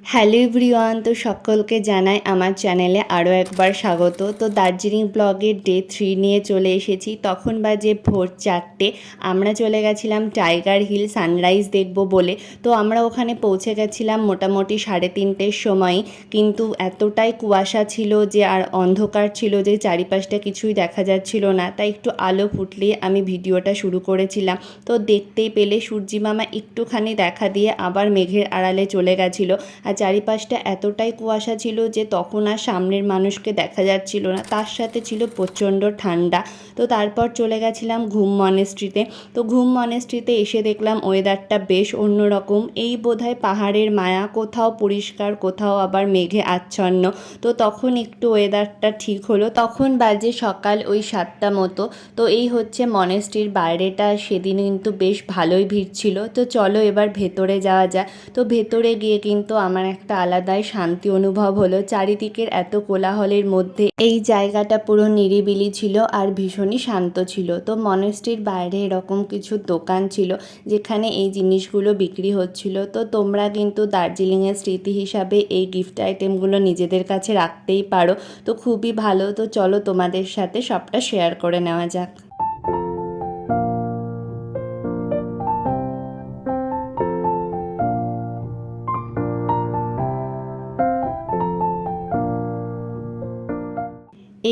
Hello everyone, তো সকলকে জানাই আমার চ্যানেলে আরও একবার স্বাগত। তো দার্জিলিং ব্লগের ডে 3 নিয়ে চলে এসেছি। তখন বাজে ভোর 4টে। আমরা চলে গেছিলাম টাইগার হিল সানরাইজ দেখব বলে। তো আমরা ওখানে পৌঁছে গেছিলাম মোটামুটি 3:30টের সময়, কিন্তু এতটাই কুয়াশা ছিল যে আর অন্ধকার ছিল যে চারিপাশটা কিছুই দেখা যাচ্ছিল না। তাই একটু আলো ফুটলে আমি ভিডিওটা শুরু করেছিলাম। তো দেখতেই পেলে সূর্যি মামা একটুখানি দেখা দিয়ে আবার মেঘের আড়ালে চলে গেছিলো। আর চারিপাশটা এতটাই কুয়াশা ছিল যে তখন আর সামনের মানুষকে দেখা যাচ্ছিল না, তার সাথে ছিল প্রচণ্ড ঠান্ডা। তো তারপর চলে গেছিলাম ঘুম মনেস্ট্রিতে। তো ঘুম মনেস্ট্রিতে এসে দেখলাম ওয়েদারটা বেশ অন্যরকম। এই বোধহয় পাহাড়ের মায়া, কোথাও পরিষ্কার কোথাও আবার মেঘে আচ্ছন্ন। তো তখন একটু ওয়েদারটা ঠিক হলো। তখন বাজে সকাল ওই 7টা মতো। তো এই হচ্ছে মনেস্ট্রির বাইরেটা। সেদিন কিন্তু বেশ ভালোই ভিড় ছিল। তো চলো এবার ভেতরে যাওয়া যায়। তো ভেতরে গিয়ে কিন্তু আমার একটা আলাদাই শান্তি অনুভব হলো। চারিদিকের এত কোলাহলের মধ্যে এই জায়গাটা পুরো নিরিবিলি ছিল আর ভীষণই শান্ত ছিল। তো মনেস্ট্রির বাইরে এরকম কিছু দোকান ছিল যেখানে এই জিনিসগুলো বিক্রি হচ্ছিল। তো তোমরা কিন্তু দার্জিলিংয়ের স্মৃতি হিসাবে এই গিফট আইটেমগুলো নিজেদের কাছে রাখতেই পারো। তো খুবই ভালো। তো চলো তোমাদের সাথে সবটা শেয়ার করে নেওয়া যাক।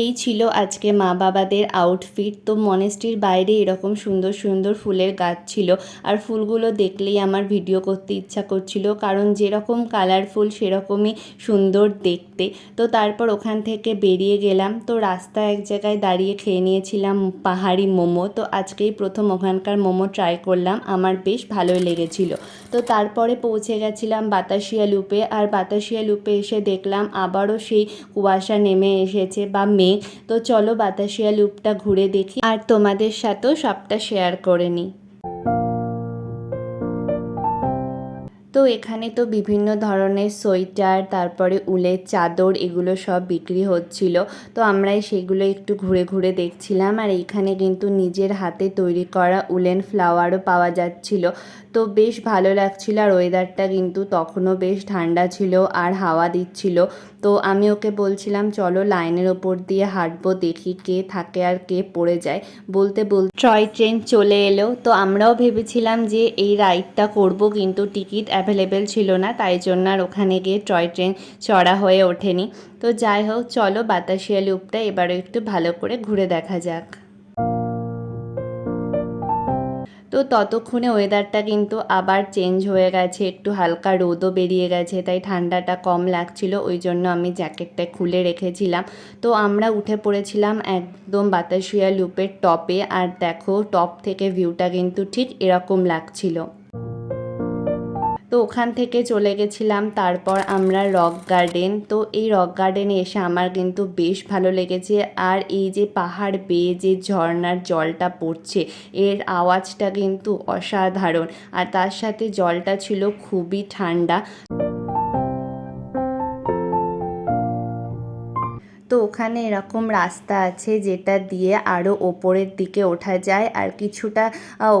এই ছিল আজকে মা বাবাদের আউটফিট। তো মনেস্ট্রির বাইরে এরকম সুন্দর সুন্দর ফুলের গাছ ছিল, আর ফুলগুলো দেখলেই আমার ভিডিও করতে ইচ্ছা করছিল, কারণ যেরকম কালারফুল সেরকমই সুন্দর দেখতে। তো তারপর ওখান থেকে বেরিয়ে গেলাম। তো রাস্তায় এক জায়গায় দাঁড়িয়ে খেয়ে নিয়েছিলাম পাহাড়ি মোমো। তো আজকেই প্রথম ওখানকার মোমো ট্রাই করলাম, আমার বেশ ভালোই লেগেছিল। তো তারপরে পৌঁছে গেছিলাম বাতাসিয়া লুপে। আর বাতাসিয়া লুপে এসে দেখলাম আবারও সেই কুয়াশা নেমে এসেছে বা মেঘ। তো চলো বাতাসিয়া লুপটা ঘুরে দেখি আর তোমাদের সাথেও সবটা শেয়ার করে নিই। তো এখানে তো বিভিন্ন ধরনের সোয়েটার, তারপরে উলের চাদর, এগুলো সব বিক্রি হচ্ছিল। তো আমরাই সেগুলো একটু ঘুরে ঘুরে দেখছিলাম। আর এইখানে কিন্তু নিজের হাতে তৈরি করা উলেন ফ্লাওয়ারও পাওয়া যাচ্ছিল। তো বেশ ভালো লাগছিল। আর ওয়েদারটা কিন্তু তখনও বেশ ঠান্ডা ছিল আর হাওয়া দিচ্ছিল। তো আমি ওকে বলছিলাম চলো লাইনের ওপর দিয়ে হাঁটবো, দেখি কে থাকে আর কে পড়ে যায়। বলতে বলতে টয় ট্রেন চলে এলো। তো আমরাও ভেবেছিলাম যে এই রাইডটা করব, কিন্তু টিকিট অ্যাভেলেবেল ছিল না, তাই জন্য আর ওখানে গিয়ে টয় ট্রেন চড়া হয়ে ওঠেনি। তো যাই হোক, চলো বাতাসিয়া লুপটা এবারে একটু ভালো করে ঘুরে দেখা যাক। তো ততক্ষণে ওয়েদারটা কিন্তু আবার চেঞ্জ হয়ে গেছে, একটু হালকা রোদও বেরিয়ে গেছে, তাই ঠান্ডাটা কম লাগছিল। ওই জন্য আমি জ্যাকেটটা খুলে রেখেছিলাম। তো আমরা উঠে পড়েছিলাম একদম বাতাসিয়া লুপের টপে। আর দেখো টপ থেকে ভিউটা কিন্তু ঠিক এরকম লাগছিল। তো ওখান থেকে চলে গেছিলাম তারপর আমরা রক গার্ডেন। তো এই রক গার্ডেনে এসে আমার কিন্তু বেশ ভালো লেগেছে। আর এই যে পাহাড় বেয়ে যে ঝর্নার জলটা পড়ছে, এর আওয়াজটা কিন্তু অসাধারণ। আর তার সাথে জলটা ছিল খুবই ঠান্ডা। তো ওখানে এরকম রাস্তা আছে যেটা দিয়ে আরও ওপরের দিকে ওঠা যায়। আর কিছুটা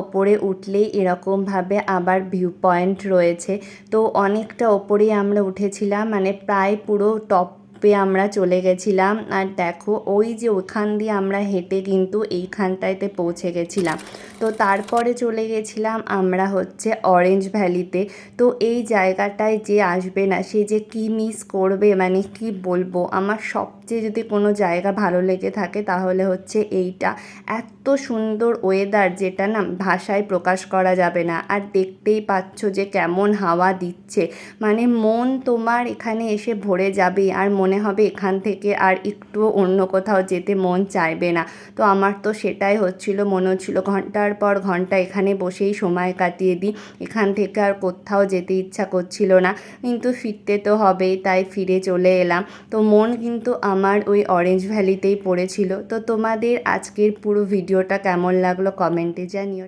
ওপরে উঠলেই এরকমভাবে আবার ভিউ পয়েন্ট রয়েছে। তো অনেকটা ওপরেই আমরা উঠেছিলাম, মানে প্রায় পুরো টপে আমরা চলে গেছিলাম। আর দেখো ওই যে ওখান দিয়ে আমরা হেঁটে কিন্তু এইখানটাতে পৌঁছে গেছিলাম। তো তারপরে চলে গেছিলাম আমরা হচ্ছে অরেঞ্জ ভ্যালিতে। তো এই জায়গাটায় যে আসবে না সে যে কী মিস করবে, মানে কি বলবো। আমার সবচেয়ে যদি কোনো জায়গা ভালো লেগে থাকে তাহলে হচ্ছে এইটা। এত সুন্দর ওয়েদার যেটা না ভাষায় প্রকাশ করা যাবে না। আর দেখতেই পাচ্ছ যে কেমন হাওয়া দিচ্ছে, মানে মন তোমার এখানে এসে ভরে যাবে আর মনে হবে এখান থেকে আর একটু অন্য কোথাও যেতে মন চাইবে না। তো আমার তো সেটাই হচ্ছিল, মনে হচ্ছিল ঘন্টার পর ঘন্টা এখানে বসেই সময় কাটিয়ে দিই, এখান থেকে আর কোথাও যেতে ইচ্ছা করছিল না। কিন্তু ফিরতে তো হবেই, তাই ফিরে চলে এলাম। তো মন কিন্তু আমার ওই অরেঞ্জ ভ্যালিতেই পড়েছিল। তো তোমাদের আজকের পুরো ভিডিওটা কেমন লাগলো কমেন্টে জানিও।